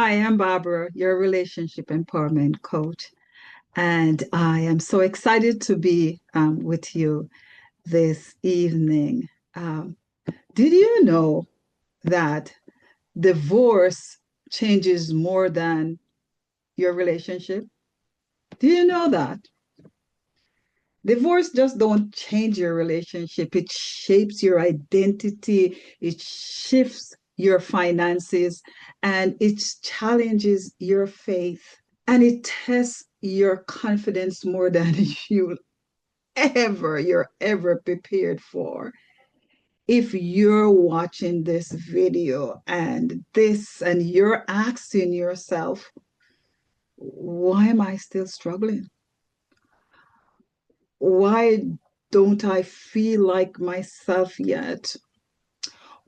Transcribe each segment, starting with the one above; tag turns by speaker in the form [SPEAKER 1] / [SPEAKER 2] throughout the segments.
[SPEAKER 1] Hi, I'm Barbara, your relationship empowerment coach, and I am so excited to be with you this evening. Um, did you know that divorce changes more than your relationship? Do you know that? Divorce just don't change your relationship. It shapes your identity. It shifts your finances and it challenges your faith and it tests your confidence more than you're ever prepared for. If you're watching this video and you're asking yourself, why am I still struggling? Why don't I feel like myself yet?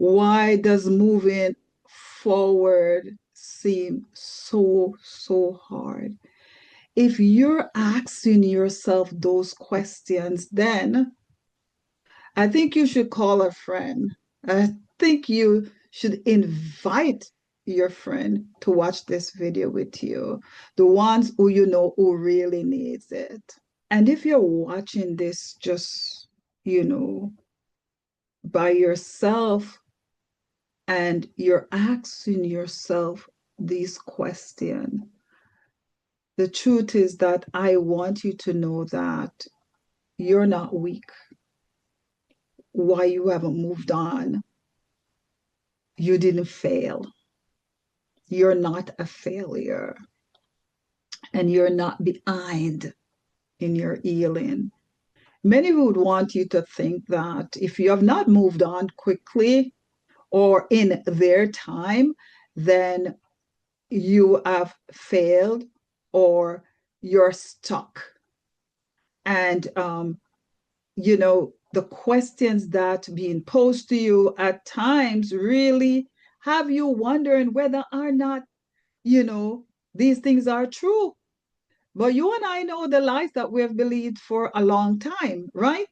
[SPEAKER 1] Why does moving forward seem so hard? If you're asking yourself those questions, then I think you should call a friend. I think you should invite your friend to watch this video with you, the ones who you know who really needs it. And if you're watching this just, you know, by yourself and you're asking yourself these questions, the truth is that I want you to know that you're not weak. Why you haven't moved on? You didn't fail. You're not a failure. And you're not behind in your healing. Many would want you to think that if you have not moved on quickly or in their time, then you have failed or you're stuck. And the questions that being posed to you at times really have you wondering whether or not, these things are true. But you and I know the lies that we have believed for a long time, right?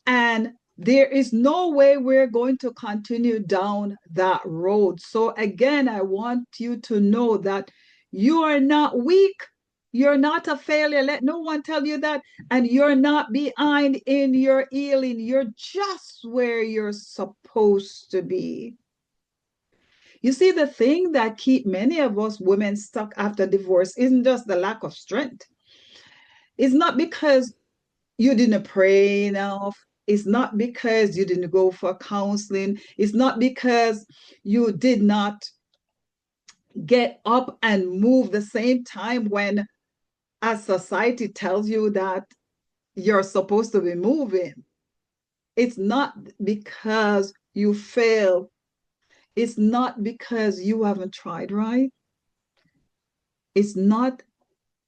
[SPEAKER 1] And there is no way we're going to continue down that road. So again, I want you to know that you are not weak. You're not a failure. Let no one tell you that. And you're not behind in your healing. You're just where you're supposed to be. You see, the thing that keep many of us women stuck after divorce isn't just the lack of strength. It's not because you didn't pray enough. It's not because you didn't go for counseling. It's not because you did not get up and move the same time when as society tells you that you're supposed to be moving. It's not because you fail. It's not because you haven't tried, right? It's not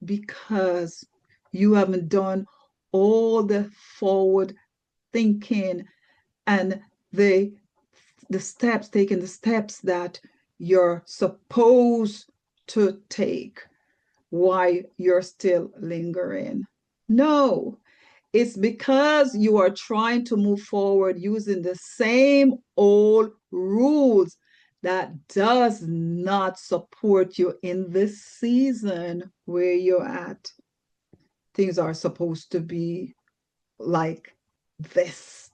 [SPEAKER 1] because you haven't done all the forward thinking and the taking the steps that you're supposed to take why you're still lingering. No, it's because you are trying to move forward using the same old rules that does not support you in this season where you're at. Things are supposed to be like this.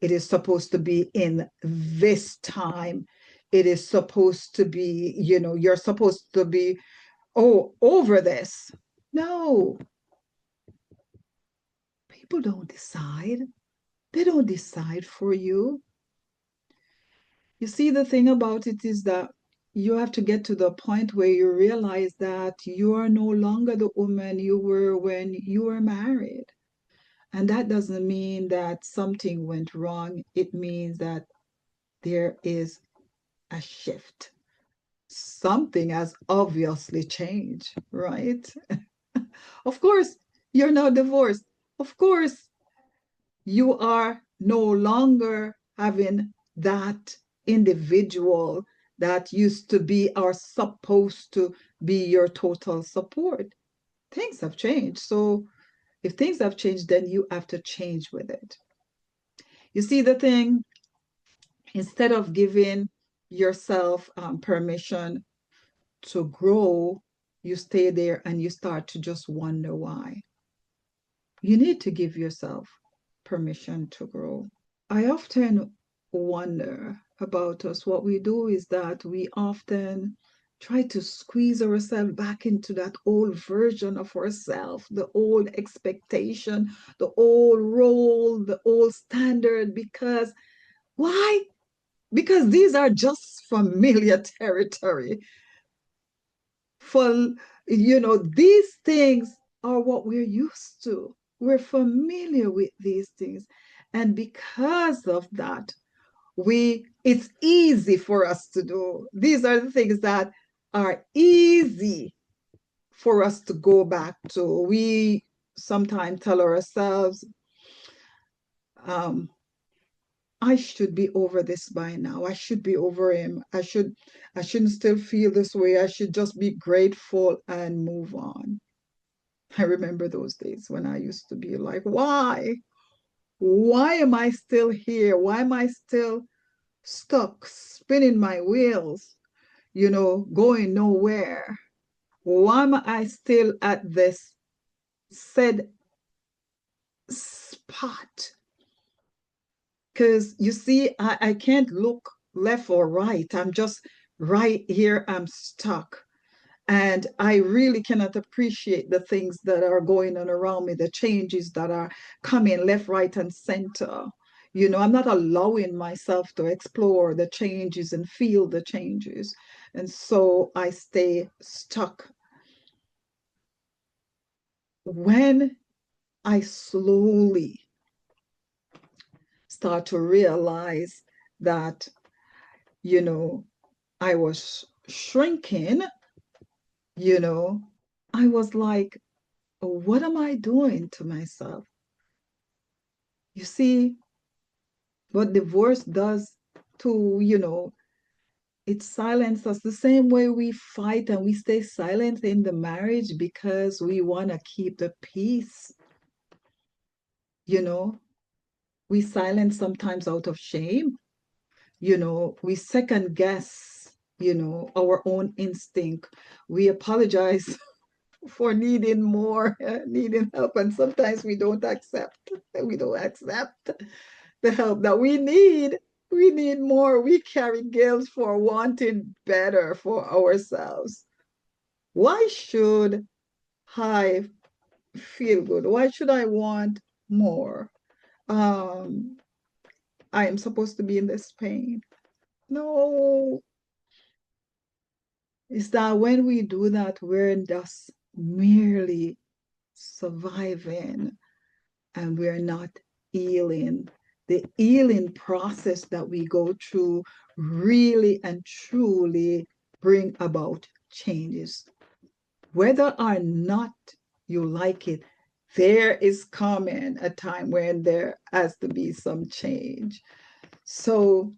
[SPEAKER 1] It is supposed to be in this time. It is supposed to be, you're supposed to be, over this. No, people don't decide. They don't decide for you. You see, the thing about it is that you have to get to the point where you realize that you are no longer the woman you were when you were married. And that doesn't mean that something went wrong. It means that there is a shift. Something has obviously changed, right? Of course, you're not divorced. Of course, you are no longer having that individual that used to be or supposed to be your total support. Things have changed. So if things have changed, then you have to change with it. You see the thing, instead of giving yourself permission to grow, you stay there and you start to just wonder why. You need to give yourself permission to grow. I often wonder about us. What we do is that we often try to squeeze ourselves back into that old version of ourselves, the old expectation, the old role, the old standard. Because why? Because these are just familiar territory. For, these things are what we're used to. We're familiar with these things. And because of that, it's easy for us to do. These are the things that are easy for us to go back to. We sometimes tell ourselves, um, I should be over this by now. I should be over him. I shouldn't still feel this way. I should just be grateful and move on. I remember those days when I used to be like, why? Why am I still here? Why am I still stuck, spinning my wheels, going nowhere? Why am I still at this said spot? Because you see, I can't look left or right. I'm just right here. I'm stuck. And I really cannot appreciate the things that are going on around me, the changes that are coming left, right, and center. I'm not allowing myself to explore the changes and feel the changes. And so I stay stuck. When I slowly start to realize that, you know, I was shrinking, you know, I was like, what am I doing to myself? You see, what divorce does to, it silences us the same way we fight and we stay silent in the marriage because we want to keep the peace. You know, we silence sometimes out of shame. We second guess, our own instinct. We apologize for needing more, needing help, and sometimes we don't accept the help that we need. We need more. We carry guilt for wanting better for ourselves. Why should I feel good? Why should I want more? Um, I am supposed to be in this pain. No, it's that when we do that, we're just merely surviving and we're not healing. The healing process that we go through really and truly bring about changes. Whether or not you like it, there is coming a time when there has to be some change. So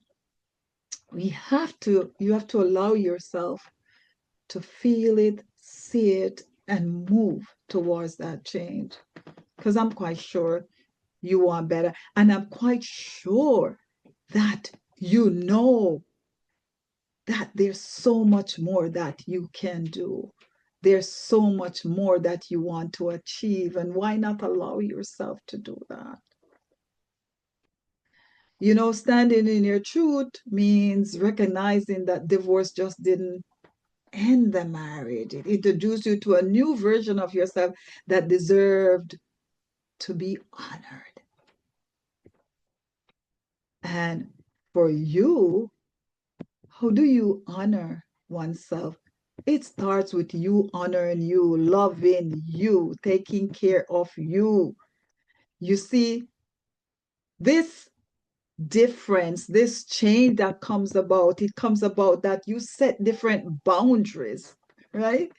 [SPEAKER 1] you have to allow yourself to feel it, see it, and move towards that change. Because I'm quite sure you want better. And I'm quite sure that you know that there's so much more that you can do. There's so much more that you want to achieve. And why not allow yourself to do that? Standing in your truth means recognizing that divorce just didn't end the marriage. It introduced you to a new version of yourself that deserved to be honored. And for you, how do you honor oneself? It starts with you honoring you, loving you, taking care of you. You see, this difference, this change that comes about, it comes about that you set different boundaries, right?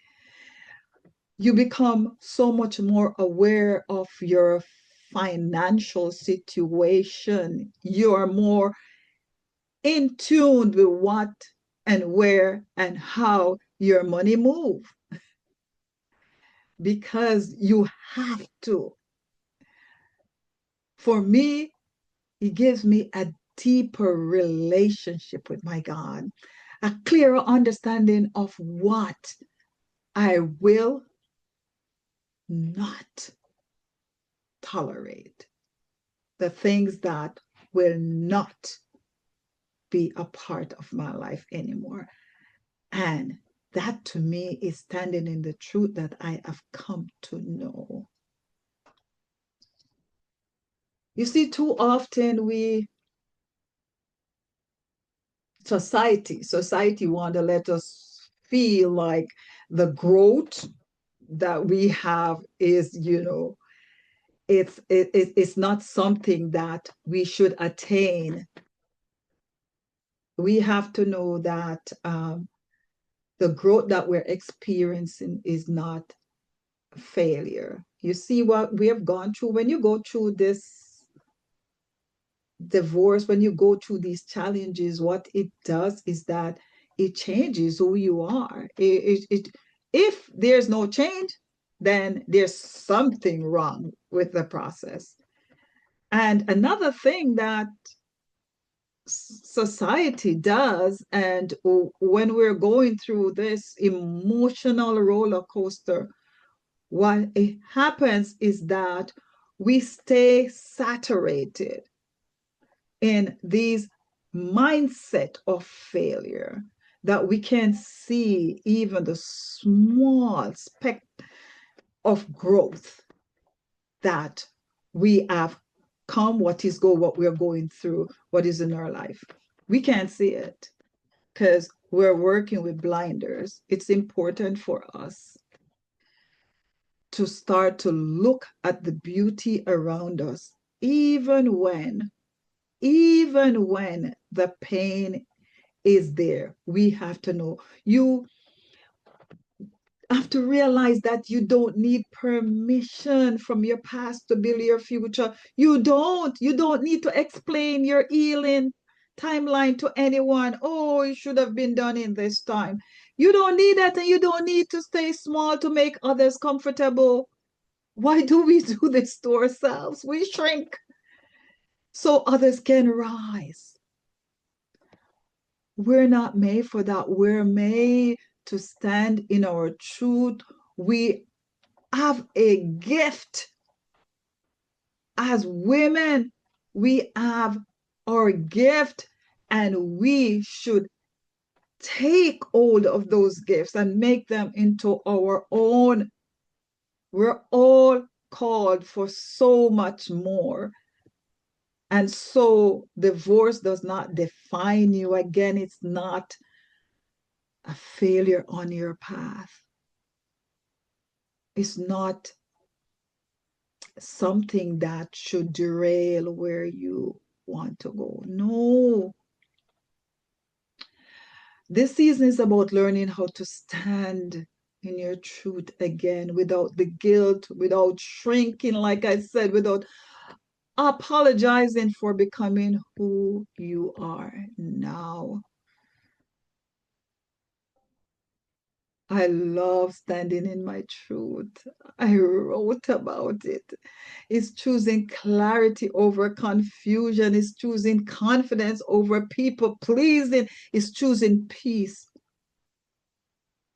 [SPEAKER 1] You become so much more aware of your financial situation. You're more in tune with what and where and how your money move because you have to. For me, it gives me a deeper relationship with my God. a clearer understanding of what I will not tolerate, the things that will not be a part of my life anymore. And that to me is standing in the truth that I have come to know. You see, too often society want to let us feel like the growth that we have is, it's not something that we should attain. We have to know that the growth that we're experiencing is not failure. You see what we have gone through when you go through this divorce, when you go through these challenges, what it does is that it changes who you are. If there's no change, then there's something wrong with the process. And another thing that society does, and when we're going through this emotional roller coaster, what it happens is that we stay saturated in these mindset of failure, that we can see even the small speck of growth that we have come, what we're going through, what is in our life. We can't see it because we're working with blinders. It's important for us to start to look at the beauty around us, even when the pain is there. We have to know. You have to realize that you don't need permission from your past to build your future. You don't need to explain your healing timeline to anyone. Oh, it should have been done in this time. You don't need that, and you don't need to stay small to make others comfortable. Why do we do this to ourselves? We shrink so others can rise. We're not made for that. We're made to stand in our truth. We have a gift as women. We have our gift, and we should take hold of those gifts and make them into our own. We're all called for so much more. And so divorce does not define you. Again, it's not a failure on your path. It's not something that should derail where you want to go. No. This season is about learning how to stand in your truth again without the guilt, without shrinking, like I said, without apologizing for becoming who you are now. I love standing in my truth. I wrote about it. It's choosing clarity over confusion. It's choosing confidence over people pleasing. It's choosing peace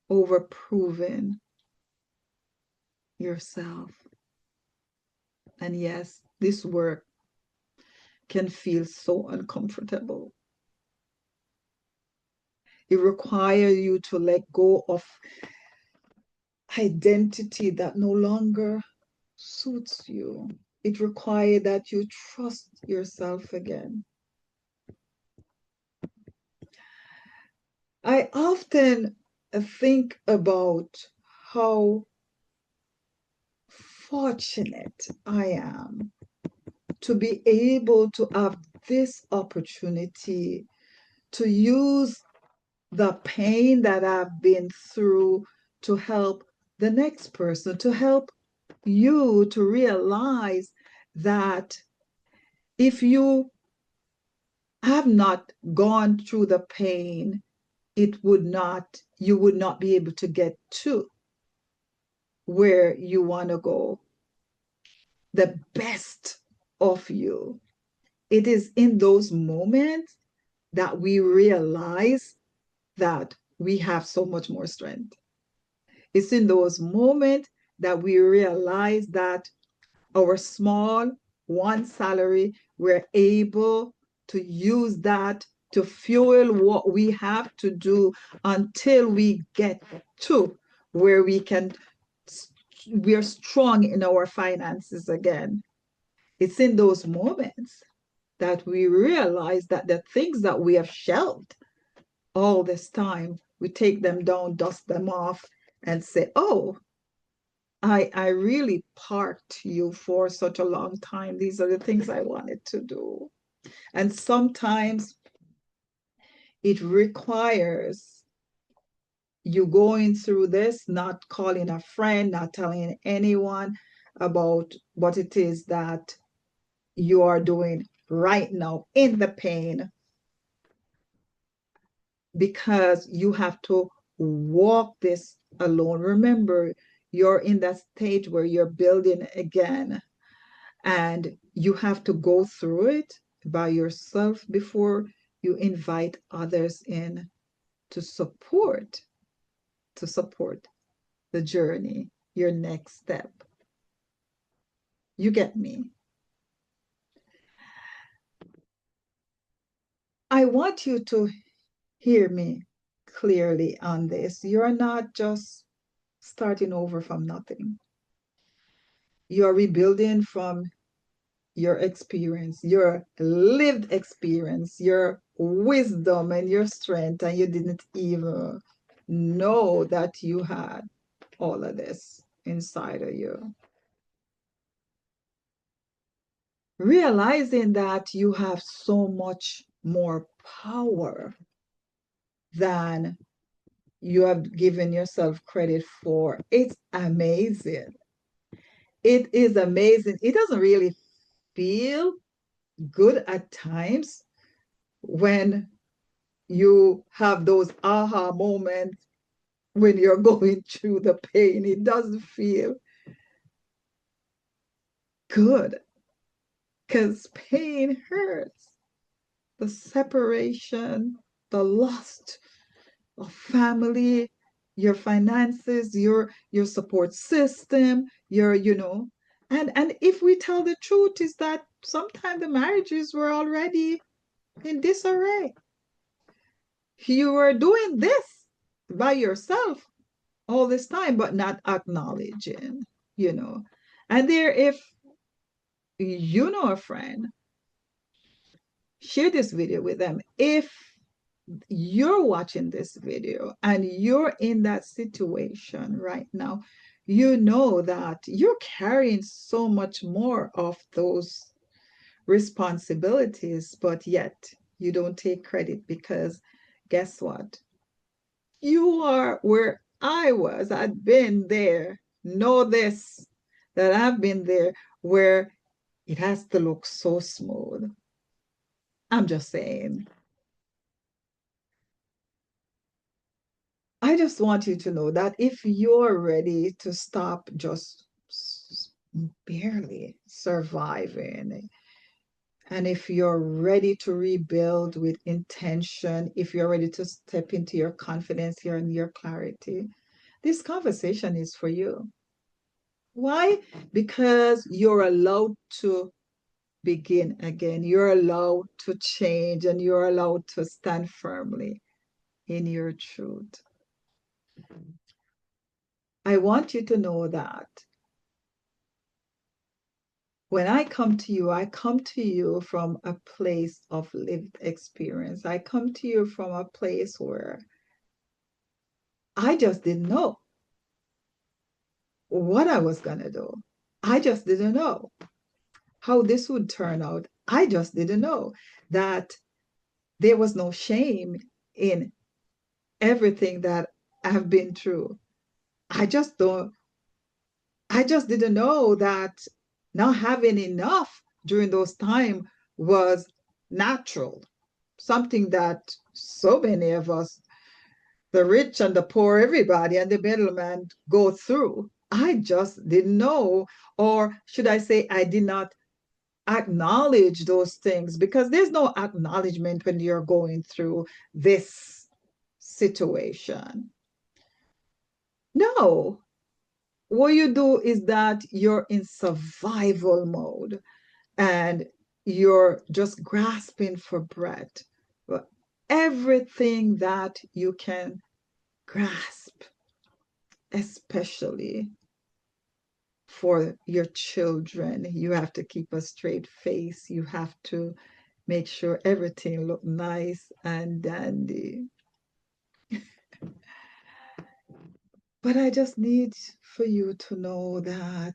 [SPEAKER 1] over proving yourself. And yes, this work can feel so uncomfortable. It requires you to let go of identity that no longer suits you. It requires that you trust yourself again. I often think about how fortunate I am to be able to have this opportunity to use the pain that I've been through to help the next person, to help you to realize that if you have not gone through the pain, you would not be able to get to where you want to go, the best of you. It is in those moments that we realize that we have so much more strength. It's in those moments that we realize that our small one salary, we're able to use that to fuel what we have to do until we get to where we're strong in our finances again. It's in those moments that we realize that the things that we have shelved all this time, we take them down, dust them off, and say, oh, I really parked you for such a long time. These are the things I wanted to do. And sometimes it requires you going through this, not calling a friend, not telling anyone about what it is that you are doing right now in the pain, because you have to walk this alone. Remember, you're in that stage where you're building again, and you have to go through it by yourself before you invite others in to support the journey, your next step. You get me? I want you to hear me clearly on this. You're not just starting over from nothing. You're rebuilding from your experience, your lived experience, your wisdom and your strength, and you didn't even know that you had all of this inside of you. Realizing that you have so much more power than you have given yourself credit for. It's amazing. It is amazing. It doesn't really feel good at times when you have those aha moments when you're going through the pain. It doesn't feel good because pain hurts. The separation, the loss of family, your finances, your support system, and if we tell the truth, is that sometimes the marriages were already in disarray. You were doing this by yourself all this time, but not acknowledging, you know. And there, if you know a friend, share this video with them. If you're watching this video and you're in that situation right now, you know that you're carrying so much more of those responsibilities, but yet you don't take credit because guess what? You are where I was. I'd been there. Know this, that I've been there where it has to look so smooth. I'm just saying. I just want you to know that if you're ready to stop just barely surviving, and if you're ready to rebuild with intention, if you're ready to step into your confidence here and your clarity, this conversation is for you. Why? Because you're allowed to begin again. You're allowed to change and you're allowed to stand firmly in your truth. I want you to know that when I come to you from a place of lived experience. I come to you from a place where I just didn't know what I was going to do. I just didn't know how this would turn out. I just didn't know that there was no shame in everything that I've been through. I just don't, I just didn't know that not having enough during those times was natural, something that so many of us, the rich and the poor, everybody and the middleman go through. I just didn't know, or should I say, I did not acknowledge those things because there's no acknowledgement when you're going through this situation. No, what you do is that you're in survival mode and you're just grasping for breath. But everything that you can grasp, especially for your children, you have to keep a straight face. You have to make sure everything look nice and dandy. But I just need for you to know that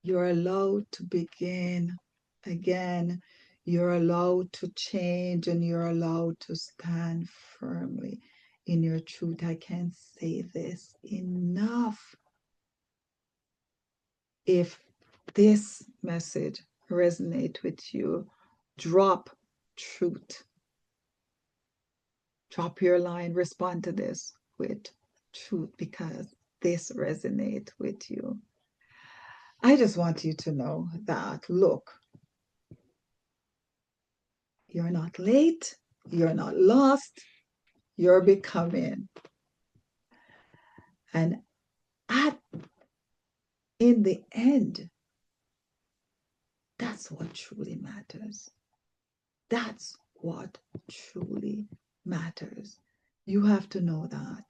[SPEAKER 1] you're allowed to begin again. You're allowed to change and you're allowed to stand firmly in your truth. I can't say this enough. If this message resonates with you, drop truth. Drop your line, respond to this with truth because this resonates with you. I just want you to know that, look, you're not late, you're not lost, you're becoming. And at in the end, that's what truly matters. That's what truly matters. You have to know that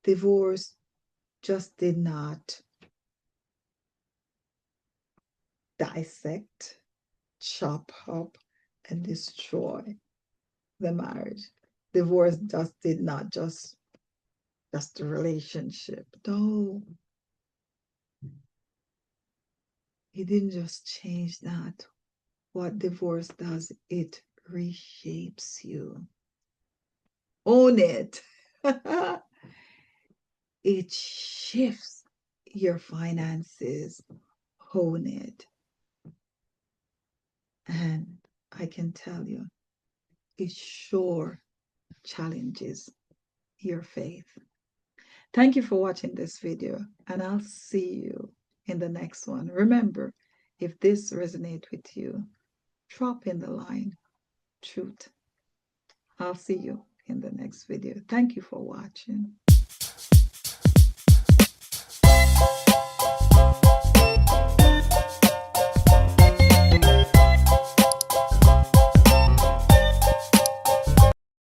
[SPEAKER 1] divorce just did not dissect, chop up, and destroy the marriage. Divorce just did not just the relationship. No, it didn't just change that. What divorce does, it reshapes you. Own it. It shifts your finances. Own it. And I can tell you, it sure challenges your faith. Thank you for watching this video, and I'll see you in the next one. Remember, if this resonates with you, drop in the line truth. I'll see you in the next video. Thank you for watching.